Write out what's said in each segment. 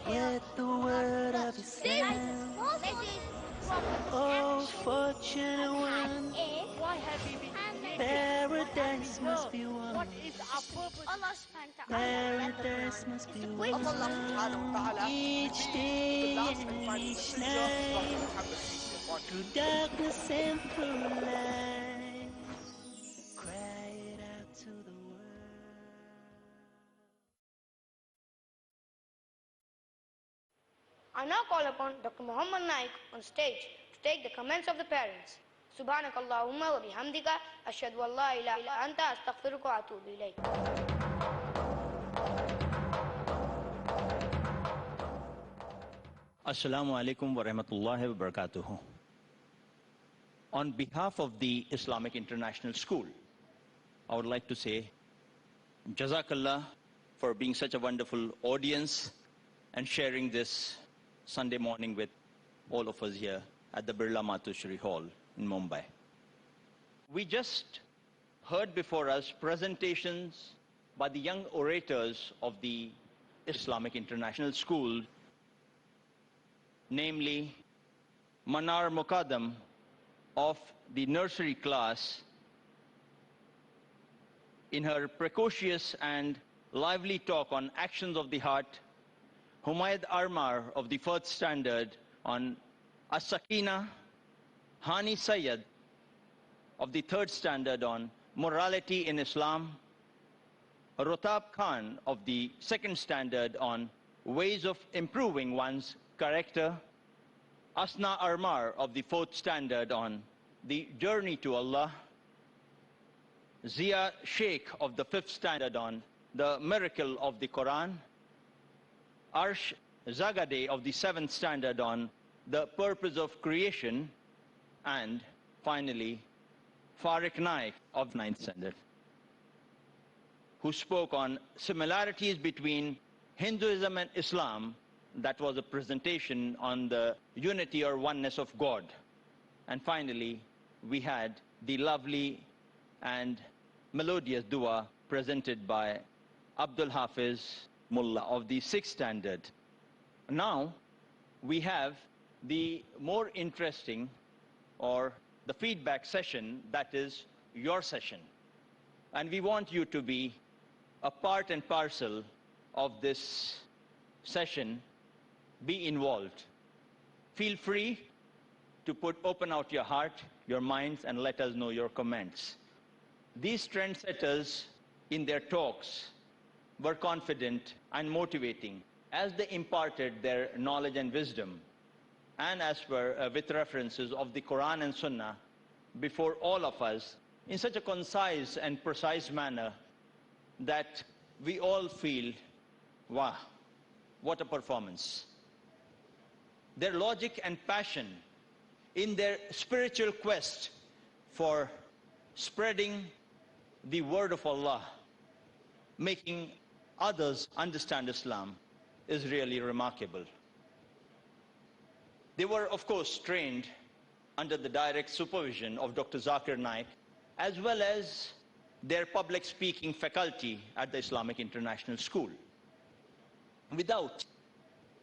with the word of Islam. Oh, fortunate one, paradise must be won. Paradise must be won. Each day and each night, through darkness and through light, cry it out to the world. I now call upon Dr. Muhammad Naik on stage to take the comments of the parents. Subhanakallahumma wa bihamdika ashhadu an la ilaha illa anta astaghfiruka wa atubu ilayk. Assalamu alaikum wa rahmatullahi wa barakatuhu. On behalf of the Islamic International School, I would like to say Jazakallah for being such a wonderful audience and sharing this Sunday morning with all of us here at the Birla Matushri Hall in Mumbai. We just heard before us presentations by the young orators of the Islamic International School, namely Manar Muqaddam of the nursery class, in her precocious and lively talk on actions of the heart. Humayd Armar of the 4th standard on As-Sakina, Hani Sayyid of the 3rd standard on morality in Islam, Rotab Khan of the 2nd standard on ways of improving one's character, Asna Armar of the 4th standard on the journey to Allah, Zia Sheikh of the 5th standard on the miracle of the Quran, Arsh Zagade of the 7th standard on the purpose of creation, and finally Farik Naik of 9th standard, who spoke on similarities between Hinduism and Islam. That was a presentation on the unity or oneness of God. And finally, we had the lovely and melodious dua presented by Abdul Hafiz Mullah of the 6th standard. Now, we have the more interesting or the feedback session, that is your session. And we want you to be a part and parcel of this session, be involved. Feel free to open out your heart, your minds, and let us know your comments. These trendsetters in their talks were confident and motivating as they imparted their knowledge and wisdom, and as per with references of the Quran and Sunnah before all of us in such a concise and precise manner that we all feel, wow, what a performance. Their logic and passion in their spiritual quest for spreading the word of Allah, making others understand Islam, is really remarkable. They were, of course, trained under the direct supervision of Dr. Zakir Naik, as well as their public speaking faculty at the Islamic International School. Without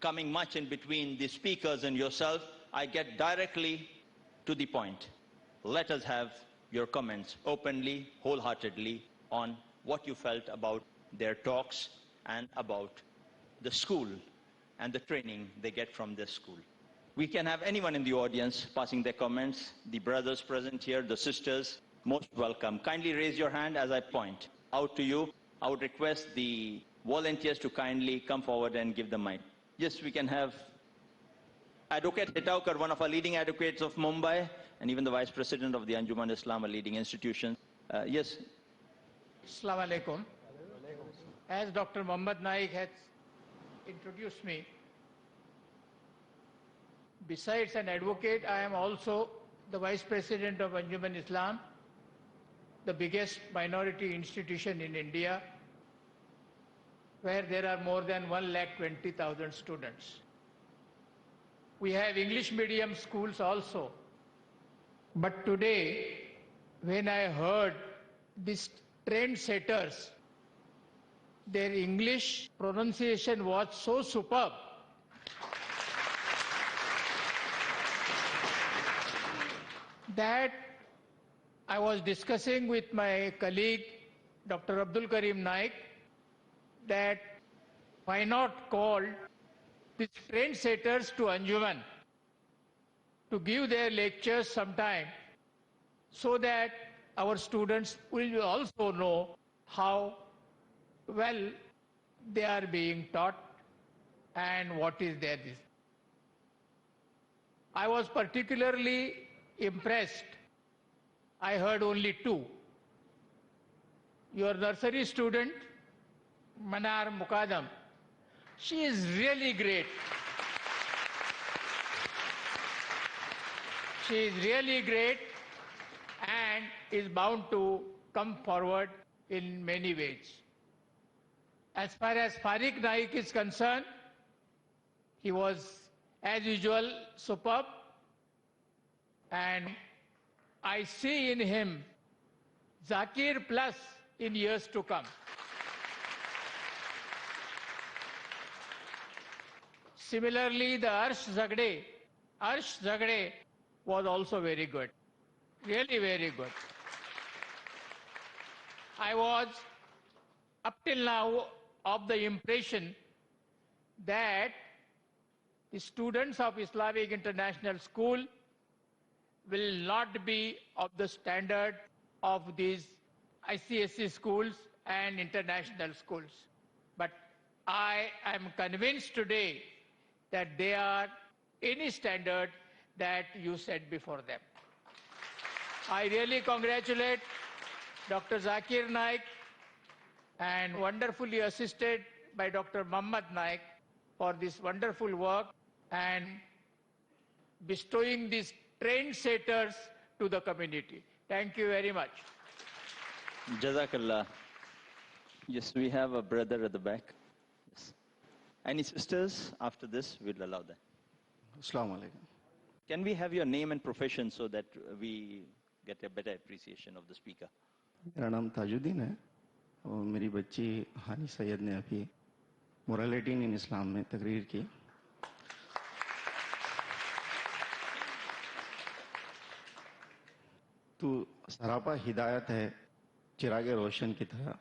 coming much in between the speakers and yourself, I get directly to the point. Let us have your comments openly, wholeheartedly, on what you felt about their talks and about the school and the training they get from this school. We can have anyone in the audience passing their comments. The brothers present here, the sisters, most welcome. Kindly raise your hand as I point out to you. I would request the volunteers to kindly come forward and give the mic. Yes, we can have Advocate Hitaukar, one of our leading advocates of Mumbai, and even the Vice President of the Anjuman Islam, a leading institution. Yes. Assalamu alaikum. As Dr. Muhammad Naik has introduced me, besides an advocate, I am also the Vice President of Anjuman Islam, the biggest minority institution in India, where there are more than 120,000 students. We have English medium schools also. But today, when I heard these trendsetters, their English pronunciation was so superb that I was discussing with my colleague, Dr. Abdul Karim Naik, that why not call these trendsetters to Anjuman to give their lectures sometime so that our students will also know how well they are being taught and what is their. I was particularly impressed. I heard only two. Your nursery student, Manar Mukadam, she is really great. She is really great and is bound to come forward in many ways. As far as Farik Naik is concerned, he was, as usual, superb, and I see in him Zakir plus in years to come. Similarly, the Arsh Zagde was also very good, really very good. I was up till now of the impression that the students of Islamic International School will not be of the standard of these ICSE schools and international schools. But I am convinced today that they are any standard that you set before them. I really congratulate Dr. Zakir Naik and wonderfully assisted by Dr. Muhammad Naik for this wonderful work and bestowing these trendsetters to the community. Thank you very much. Jazakallah. Yes, we have a brother at the back. Yes. Any sisters after this? We'll allow that. Assalamu alaikum. Can we have your name and profession so that we get a better appreciation of the speaker? मेरा नाम ताजुद्दीन है और मेरी बच्ची हानी सैयद ने अभी morality इन इस्लाम में तकरीर की. तू सरापा हिदायत है चिरागे रोशन की तरह.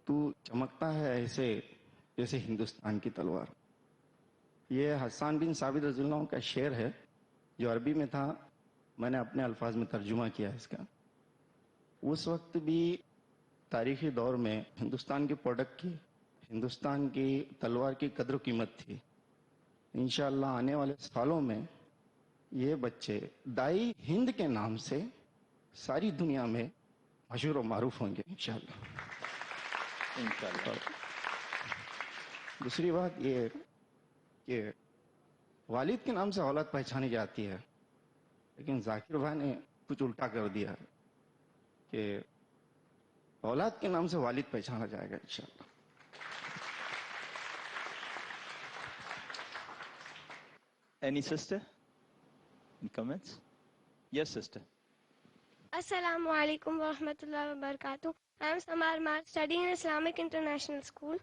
तू चमकता है ऐसे जैसे हिंदुस्तान की तलवार. ये हसन बिन साबित रज़ियल्लाहु का शेर है जो अरबी में था. मैंने अपने अल्फाज में तर्जुमा किया इसका. उस वक्त भी तारीखी दौर में हिंदुस्तान के प्रोडक्ट की, हिंदुस्तान की तलवार की कद्र कीमत थी. इंशाअल्लाह आने वाले सालों में ये बच्चे दाई हिंद के नाम से सारी दुनिया में मशहूर और मारूफ होंगे इंशाअल्लाह. दूसरी बात ये कि वालिद के नाम से औलाद पहचानी जाती है, लेकिन जाकिर भाई ने कुछ उल्टा कर दिया कि औलाद के नाम से वालिद पहचाना जाएगा इंशाअल्लाह. Any sister? Any comments? Yes, sister. Assalamu alaikum wa rahmatullahi wa barakatuh. I am Samar Mar, studying in Islamic International School.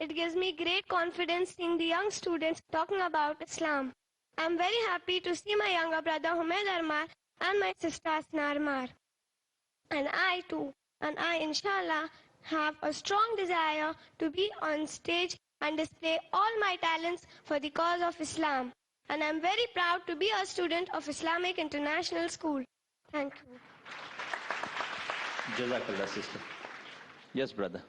It gives me great confidence seeing the young students talking about Islam. I am very happy to see my younger brother Humaid Armar and my sister Asna Armar. And I too, inshallah, have a strong desire to be on stage and display all my talents for the cause of Islam. And I am very proud to be a student of Islamic International School. Thank you. Jazakallah, sister. Yes, brother.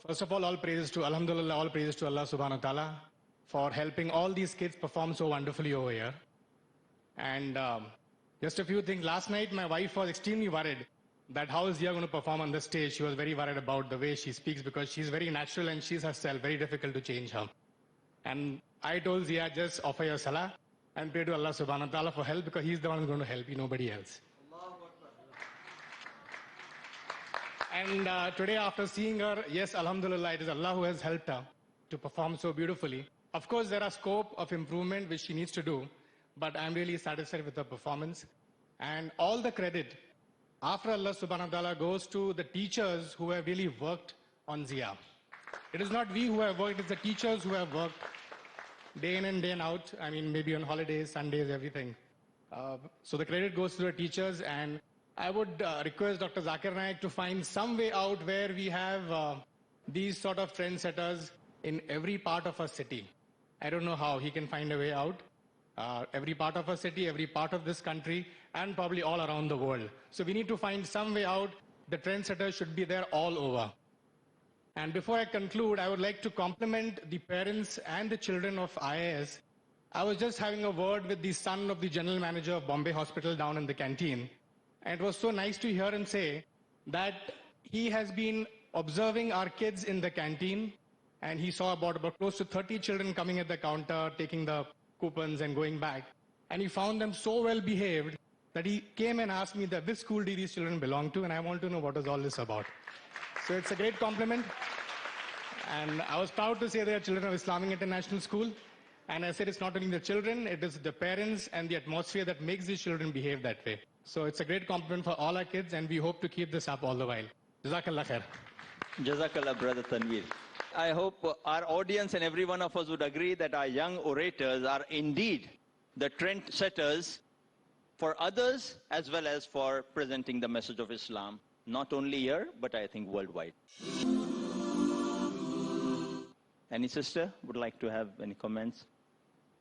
First of all praises to Alhamdulillah, all praises to Allah subhanahu wa ta'ala for helping all these kids perform so wonderfully over here. And just a few things. Last night, my wife was extremely worried that how is Zia going to perform on the stage. She was very worried about the way she speaks because she's very natural and she's herself, very difficult to change her. And I told Zia, just offer your salah and pray to Allah subhanahu wa ta'ala for help because He's the one who's going to help you, nobody else. And today after seeing her, yes, Alhamdulillah, it is Allah who has helped her to perform so beautifully. Of course, there are scope of improvement which she needs to do, but I'm really satisfied with her performance. And all the credit after Allah subhanahu wa ta'ala goes to the teachers who have really worked on Zia. It is not we who have worked, it's the teachers who have worked day in and day out. I mean, maybe on holidays, Sundays, everything. So the credit goes to the teachers, and I would request Dr. Zakir Naik to find some way out where we have these sort of trendsetters in every part of our city. I don't know how he can find a way out. Every part of our city, every part of this country, and probably all around the world. So we need to find some way out. The trendsetters should be there all over. And before I conclude, I would like to compliment the parents and the children of IIS. I was just having a word with the son of the general manager of Bombay Hospital down in the canteen. And it was so nice to hear him say that he has been observing our kids in the canteen, and he saw about close to 30 children coming at the counter, taking the coupons and going back. And he found them so well behaved that he came and asked me that which school do these children belong to, and I want to know what is all this about. So it's a great compliment. And I was proud to say they are children of Islamic International School. And I said it's not only the children, it is the parents and the atmosphere that makes these children behave that way. So it's a great compliment for all our kids, and we hope to keep this up all the while. Jazakallah khair. Jazakallah, Brother Tanveer. I hope our audience and every one of us would agree that our young orators are indeed the trend setters for others as well as for presenting the message of Islam, not only here, but I think worldwide. Any sister would like to have any comments?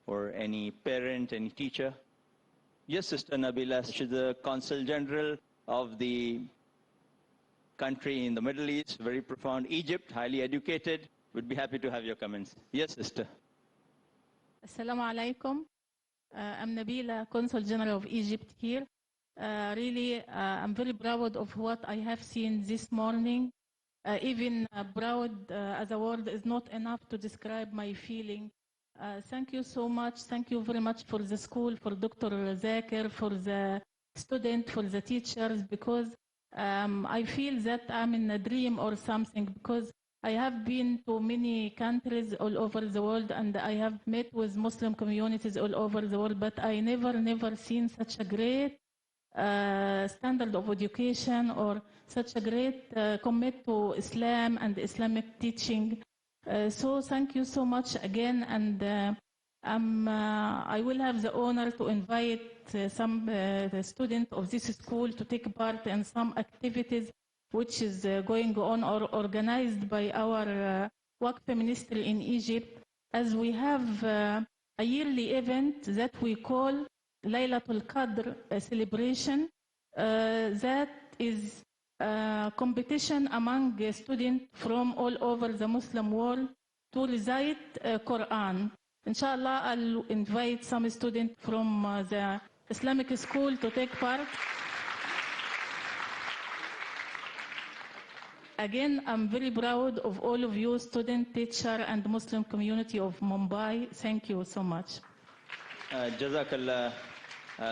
Or any parent, any teacher? Yes, Sister Nabila, she's the Consul General of the country in the Middle East, very profound, Egypt, highly educated. We'd be happy to have your comments. Yes, Sister. Assalamu alaikum. I'm Nabila, Consul General of Egypt here. Really, I'm very proud of what I have seen this morning. Even proud as a word is not enough to describe my feeling. Thank you so much. Thank you very much for the school, for Dr. Zakir, for the student, for the teachers, because I feel that I'm in a dream or something, because I have been to many countries all over the world, and I have met with Muslim communities all over the world, but I never seen such a great standard of education or such a great commit to Islam and Islamic teaching. So thank you so much again, and I will have the honor to invite some students of this school to take part in some activities which is going on or organized by our Waqf Ministry in Egypt, as we have a yearly event that we call Laylatul Qadr celebration. That is a competition among students from all over the Muslim world to recite Quran. Inshallah, I'll invite some students from the Islamic school to take part. Again, I'm very proud of all of you, student, teacher, and Muslim community of Mumbai. Thank you so much. Jazakallah,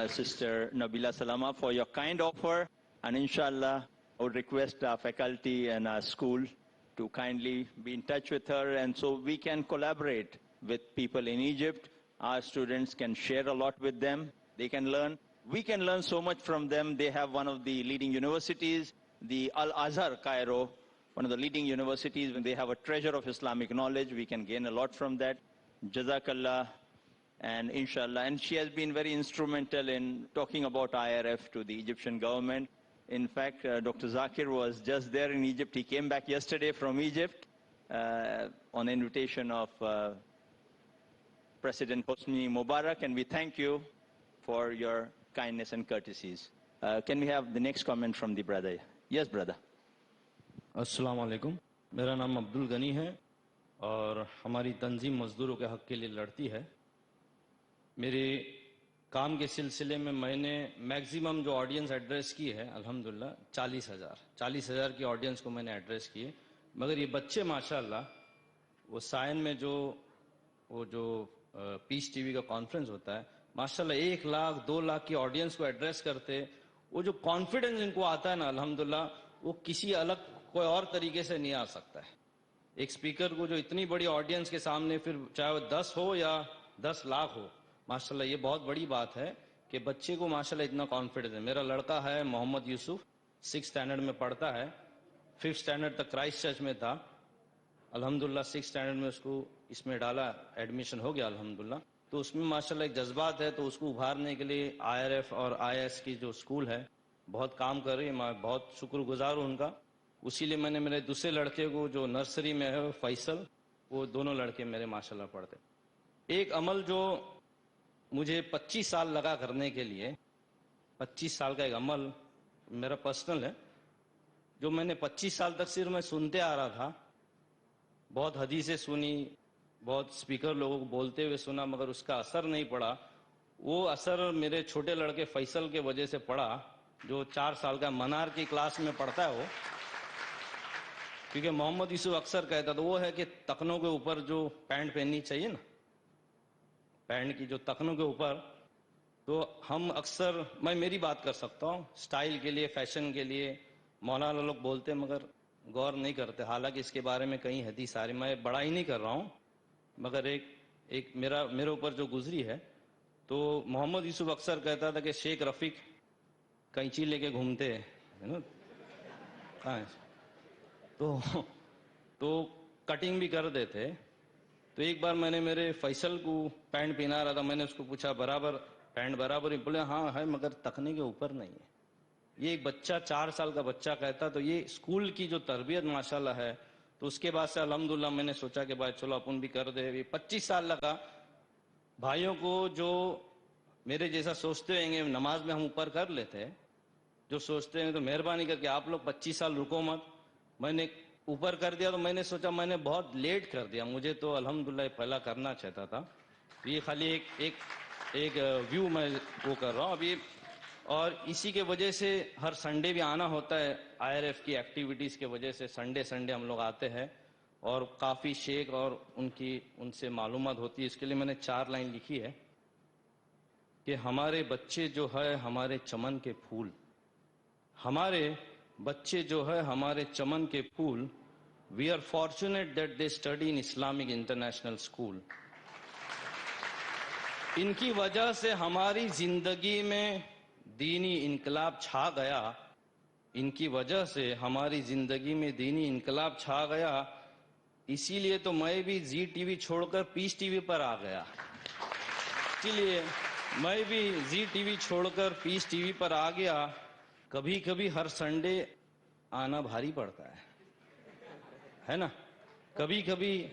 Sister Nabila Salama, for your kind offer. And inshallah, I would request our faculty and our school to kindly be in touch with her, and so we can collaborate with people in Egypt. Our students can share a lot with them. They can learn. We can learn so much from them. They have one of the leading universities, the Al-Azhar, Cairo, one of the leading universities. When they have a treasure of Islamic knowledge, we can gain a lot from that. Jazakallah, and inshallah. And she has been very instrumental in talking about IRF to the Egyptian government. In fact, Dr. Zakir was just there in Egypt. He came back yesterday from Egypt on invitation of President Hosni Mubarak, and we thank you for your kindness and courtesies. Can we have the next comment from the brother? Yes, brother. अस्सलाम वालेकुम, मेरा नाम अब्दुल गनी है और हमारी तंजीम मजदूरों के हक के लिए लड़ती है। मेरे काम के सिलसिले में मैंने मैक्सिमम जो ऑडियंस एड्रेस की है अल्हम्दुलिल्लाह 40,000 की ऑडियंस को मैंने एड्रेस किए, मगर ये बच्चे माशाल्लाह वो सायन में जो पीस टीवी का कॉन्फ्रेंस होता है, माशाल्लाह 1 लाख 2 लाख की ऑडियंस को एड्रेस करते, वो जो कॉन्फिडेंस इनको आता है ना अल्हम्दुलिल्लाह, वो किसी अलग कोई और तरीके से नहीं आ सकता है। एक स्पीकर को जो इतनी बड़ी ऑडियंस के सामने, फिर चाहे वो 10 हो या 10 लाख हो, माशाल्लाह ये बहुत बड़ी बात है कि बच्चे को माशाल्लाह इतना कॉन्फिडेंस है। मेरा लड़का है मोहम्मद यूसुफ, 6th स्टैंडर्ड में पढ़ता है, 5th स्टैंडर्ड तक क्राइस्ट चर्च में था, अल्हम्दुलिल्लाह 6th स्टैंडर्ड में उसको इसमें डाला, एडमिशन हो गया अल्हम्दुलिल्लाह। تو اس میں ماشاءاللہ ایک جذبات ہے، تو اس کو ابھارنے کے لیے IRF اور IIS کی جو اسکول ہے بہت کام کر رہی ہے. میں بہت شکر گزار ہوں ان کا. اسی لیے میں نے میرے دوسرے لڑکے کو جو نرسری میں ہے فیصل، وہ دونوں لڑکے میرے ماشاءاللہ پڑھتے. ایک عمل جو مجھے 25 سال لگا کرنے کے لیے، 25 سال کا ایک عمل میرا پرسنل ہے، جو میں نے 25 سال تک صرف میں سنتے آ رہا تھا. بہت حدیثیں سنی، بہت اسپیکر لوگوں کو بولتے ہوئے سنا، مگر اس کا اثر نہیں پڑا. وہ اثر میرے چھوٹے لڑکے فیصل کے وجہ سے پڑا، جو 4 سال کا منار کی کلاس میں پڑھتا ہے وہ. کیونکہ محمد یوسف اکثر کہتا تھا وہ ہے کہ تکنوں کے اوپر جو پینٹ پہننی چاہیے نا، پینٹ کی جو تکنوں کے اوپر، تو ہم اکثر، میں میری بات کر سکتا ہوں، سٹائل کے لیے، فیشن کے لیے مولانا لوگ بولتے مگر غور نہیں کرتے. حالانکہ اس کے بارے میں کئی حدیث آ رہی، میں بڑائی نہیں کر رہا ہوں، مگر ایک میرے اوپر جو گزری ہے. تو محمد یوسف اکثر کہتا تھا کہ شیخ رفیق کینچی لے کے گھومتے ہیں نا، کہاں ہے؟ تو کٹنگ بھی کر دیتے. تو ایک بار میں نے میرے فیصل کو پینٹ پہنا رہا تھا، میں نے اس کو پوچھا برابر پینٹ برابر ہی؟ بولے ہاں ہے مگر تکنے کے اوپر نہیں ہے. یہ ایک بچہ 4 سال کا بچہ کہتا. تو یہ اسکول کی جو تربیت ماشاءاللہ ہے. تو اس کے بعد سے الحمدللہ میں نے سوچا کہ بھائی چلو اپن بھی کر دے. 25 سال لگا. بھائیوں کو جو میرے جیسا سوچتے ہیں گے نماز میں ہم اوپر کر لیتے ہیں، جو سوچتے ہیں، تو مہربانی کر کے آپ لوگ 25 سال رکو مت. میں نے اوپر کر دیا تو میں نے سوچا میں نے بہت لیٹ کر دیا، مجھے تو الحمدللہ پہلا کرنا چاہتا تھا. یہ خالی ایک ویو میں وہ کر رہا ہوں ابھی. اور اسی کے وجہ سے ہر سنڈے بھی آنا ہوتا ہے. IRF کی ایکٹیویٹیز کے وجہ سے سنڈے ہم لوگ آتے ہیں، اور کافی شیخ اور ان سے معلومات ہوتی ہے. اس کے لیے میں نے 4 لائن لکھی ہے کہ ہمارے بچے جو ہے ہمارے چمن کے پھول، ہمارے بچے جو ہے ہمارے چمن کے پھول. We are fortunate that they study in Islamic international school. ان کی وجہ سے ہماری زندگی میں دینی انقلاب چھا گیا. ان کی وجہ سے ہماری زندگی میں دینی انقلاب چھا گیا. اسی لیے تو میں بھی زی ٹی وی چھوڑ کر پیس ٹی وی پر آ گیا. اسی لیے میں بھی زی ٹی وی چھوڑ کر پیس ٹی وی پر آ گیا. کبھی کبھی ہر سنڈے آنا بھاری پڑتا ہے نا. کبھی کبھی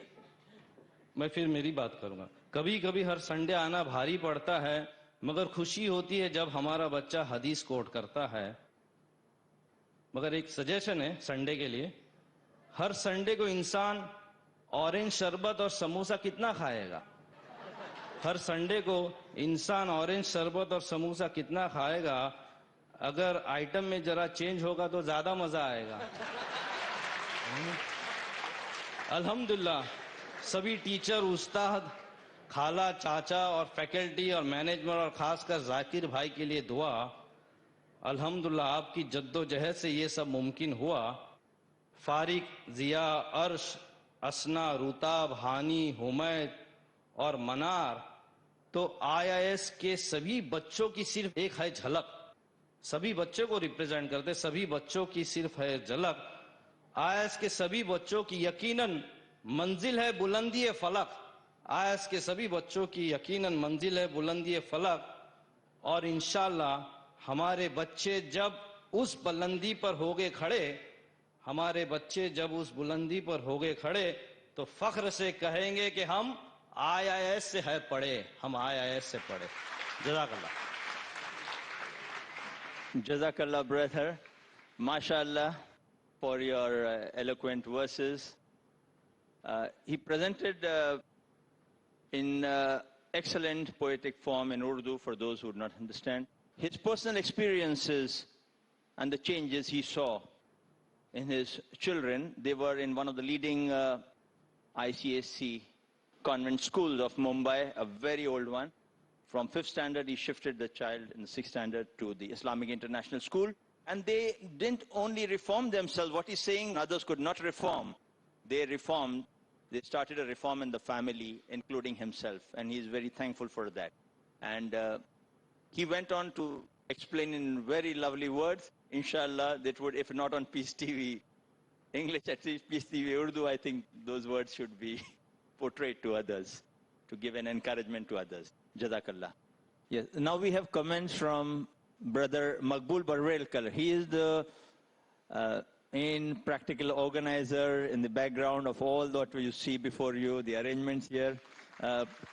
میں پھر میری بات کروں گا. کبھی کبھی ہر سنڈے آنا بھاری پڑتا ہے، مگر خوشی ہوتی ہے جب ہمارا بچہ حدیث کوٹ کرتا ہے. مگر ایک سجیشن ہے سنڈے کے لیے، ہر سنڈے کو انسان اورنج شربت اور سموسہ کتنا کھائے گا؟ ہر سنڈے کو انسان اورنج شربت اور سموسہ کتنا کھائے گا؟ اگر آئٹم میں ذرا چینج ہوگا تو زیادہ مزہ آئے گا. الحمدللہ سبھی ٹیچر، استاد، خالہ، چاچا اور فیکلٹی اور مینجمنٹ اور خاص کر ذاکر بھائی کے لیے دعا. الحمدللہ آپ کی جد و جہد سے یہ سب ممکن ہوا. فارق، ضیا، عرش، اسنا، روتاب، ہانی، حمید اور منار تو IIS کے سبھی بچوں کی صرف ایک ہے جھلک. سبھی بچوں کو ریپرزینٹ کرتے، سبھی بچوں کی صرف ہے جھلک. IIS کے سبھی بچوں کی یقیناً منزل ہے بلندی فلک. IIS کے سبھی بچوں کی یقیناً منزل ہے بلندی فلک. اور انشاءاللہ ہمارے بچے جب اس بلندی پر ہوگے کھڑے، ہمارے بچے جب اس بلندی پر ہوگے کھڑے تو فخر سے کہیں گے کہ ہم IIS سے ہے پڑھے، ہم IIS سے پڑھے. جزاک اللہ. Jazakallah, brother. MashaAllah for your eloquent verses. He presented in excellent poetic form in Urdu for those who do not understand his personal experiences and the changes he saw in his children. They were in one of the leading ICSC convent schools of Mumbai, a very old one. From 5th standard, he shifted the child in the 6th standard to the Islamic International School. And they didn't only reform themselves. What he's saying, others could not reform. They reformed. They started a reform in the family, including himself. And he's very thankful for that. And he went on to explain in very lovely words. Inshallah, that would, if not on Peace TV, English, at least Peace TV Urdu, I think those words should be portrayed to others. to give an encouragement to others. Jazakallah. Yes. Now we have comments from Brother Maqbool Barwelkar. He is the main practical organizer in the background of all that you see before you, the arrangements here.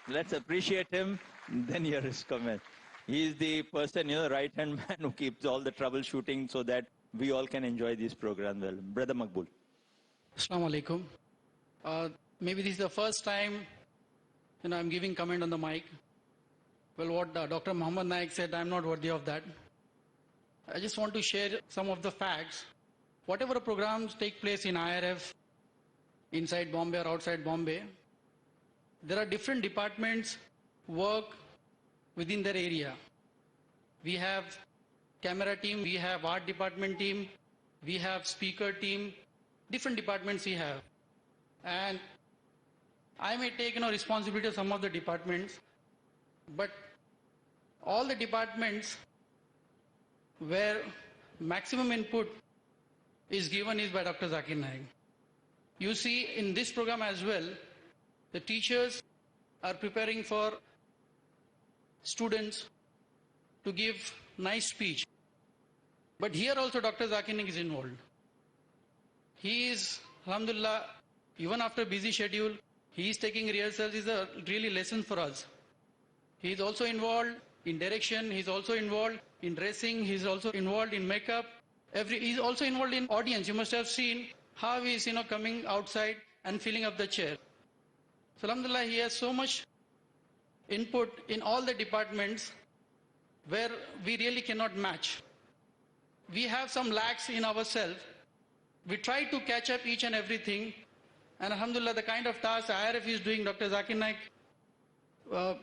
Let's appreciate him, then hear his comment. He is the person, right-hand man who keeps all the troubleshooting so that we all can enjoy this program well. Brother Maqbool. Assalamu alaikum. Maybe this is the first time I'm giving comment on the mic. Well, what Dr. Muhammad Naik said, I'm not worthy of that. I just want to share some of the facts. Whatever programs take place in IRF, inside Bombay or outside Bombay, there are different departments work within their area. We have camera team, we have art department team, we have speaker team, different departments we have. And I may take responsibility of some of the departments, but all the departments where maximum input is given is by Dr. Zakir Naik. You see in this program as well, the teachers are preparing for students to give nice speech. But here also Dr. Zakir Naik is involved. He is, alhamdulillah, even after busy schedule, he is taking rehearsals. Is a really lesson for us. He is also involved in direction. He is also involved in dressing. He is also involved in makeup. He is also involved in audience. You must have seen how he is, coming outside and filling up the chair. So, alhamdulillah, he has so much input in all the departments where we really cannot match. We have some lacks in ourselves. We try to catch up each and everything. And alhamdulillah, the kind of tasks IRF is doing, Dr. Zakir Naik,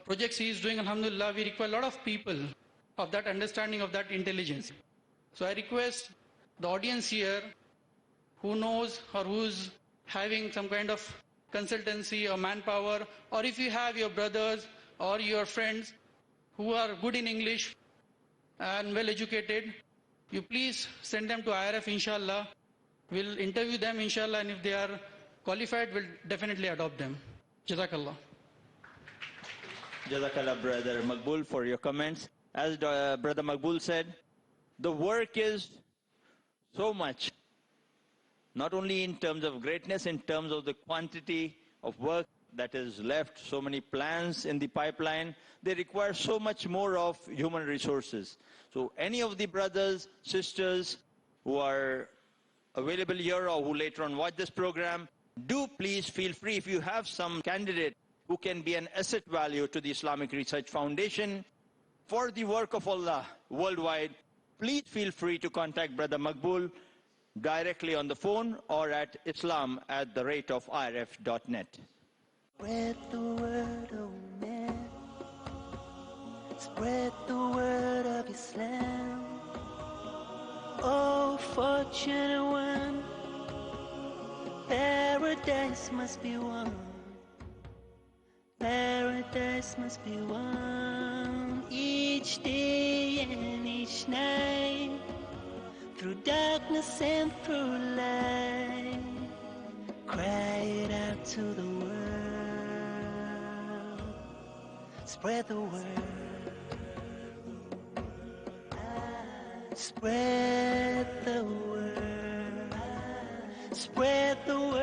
projects he is doing, alhamdulillah, we require a lot of people of that understanding, of that intelligence. So I request the audience here who knows or who's having some kind of consultancy or manpower, or if you have your brothers or your friends who are good in English and well educated, you please send them to IRF, inshallah. We'll interview them, inshallah, and if they are qualified, we'll definitely adopt them. Jazakallah. Jazakallah, Brother Maqbool, for your comments. As Brother Maqbool said, the work is so much, not only in terms of greatness, in terms of the quantity of work that is left, so many plans in the pipeline, they require so much more of human resources. So any of the brothers, sisters who are available here or who later on watch this program, do please feel free, if you have some candidate who can be an asset value to the Islamic Research Foundation for the work of Allah worldwide, please feel free to contact Brother Maqbool directly on the phone or at islam@irf.net. Spread the word, oh man. Spread the word of Islam. Oh, fortunate one. Paradise must be won. Paradise must be won. Each day and each night. Through darkness and through light. Cry it out to the world. Spread the word. Spread the word. Spread the word.